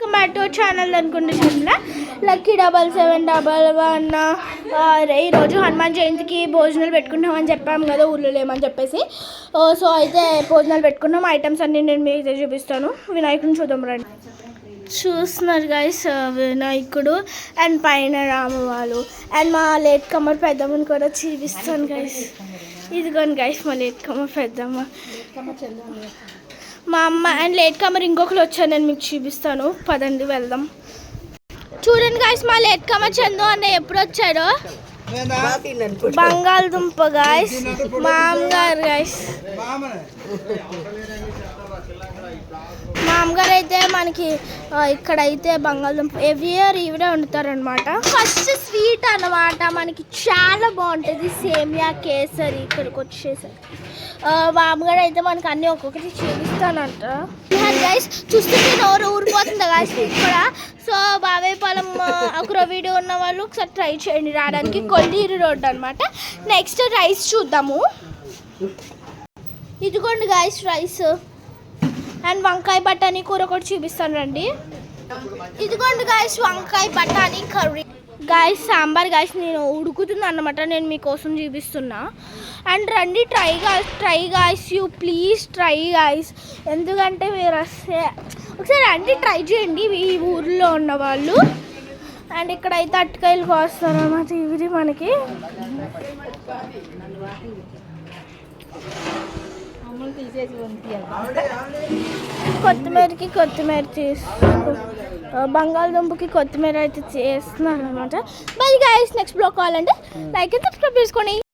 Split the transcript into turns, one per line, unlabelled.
Welcome back to channel అనుకుంటున్నా lucky 7711 ఈరోజు హనుమాన్ జయంతికి భోజనాలు పెట్టుకుంటామని చెప్పాము కదా ఊళ్ళో లేమని చెప్పేసి. సో అయితే భోజనాలు పెట్టుకున్నాం. ఐటమ్స్ అన్నీ నేను మీకు చూపిస్తాను. వినాయకుడిని చూద్దాం రండి. చూస్తున్నారు గైస్ వినాయకుడు అండ్ పైన రామవాళ్ళు అండ్ మా లేట్ కమ్మర్ పెద్దమ్మని కూడా చూపిస్తాను గైస్. ఇదిగోండి గైస్ మా లేట్ కమ్మర్ పెద్దమ్మ, మా అమ్మ అండ్ లేట్ కమ్మర్ ఇంకొకరు వచ్చారు, నేను మీకు చూపిస్తాను. పదండి వెళ్దాం. చూడండి గైస్ మా లేట్ కమ్మర్ చందు అన్న ఎప్పుడు వచ్చాడో. బంగాళదుంప గైస్ మా అమ్మగారు గైస్. మా అమ్మగారు అయితే మనకి ఇక్కడైతే బంగాళదుంప ఎవ్రీ ఇయర్ ఈవిడే వండుతారనమాట. ఫస్ట్ స్వీట్ అన్నమాట, మనకి చాలా బాగుంటుంది సేమియా కేసరి. ఇక్కడికి వచ్చేసరికి మా అమ్మగారు అయితే మనకి అన్నీ ఒక్కొక్కటి చూపిస్తానంట గైస్. చూస్తుంటే నోరు ఊరిపోతుంది గైస్ ఇక్కడ. సో బావేపాలెం ఒక వీడియో ఉన్న వాళ్ళు ఒకసారి ట్రై చేయండి రావడానికి. కొల్లీరు రోడ్ అనమాట. నెక్స్ట్ రైస్ చూద్దాము. ఇదిగోండి గైస్ రైస్ అండ్ వంకాయ బఠానీ కూర కూడా చూపిస్తాను రండి. ఇదిగోండి గైస్ వంకాయ బఠానీ కర్రీ. గాయస్ సాంబార్ గాయస్ నేను ఉడుకుతుంది అన్నమాట, నేను మీకోసం చూపిస్తున్నా. అండ్ రండి try guys, you please try guys. ఎందుకంటే మీరు వస్తే ఒకసారి రండి ట్రై చేయండి ఈ ఊర్లో ఉన్న వాళ్ళు. అండ్ ఇక్కడైతే అట్టకాయలు కోస్తారు అన్నమాట. ఇవి మనకి కొత్తిమీర తీసుకో, బంగాళదుంపకి కొత్తిమీర అయితే చేస్తున్నారు అనమాట. బై గైస్ నెక్స్ట్ బ్లాగ్ కావాలంటే లైక్ అండ్ సబ్స్క్రైబ్ చేసుకోండి.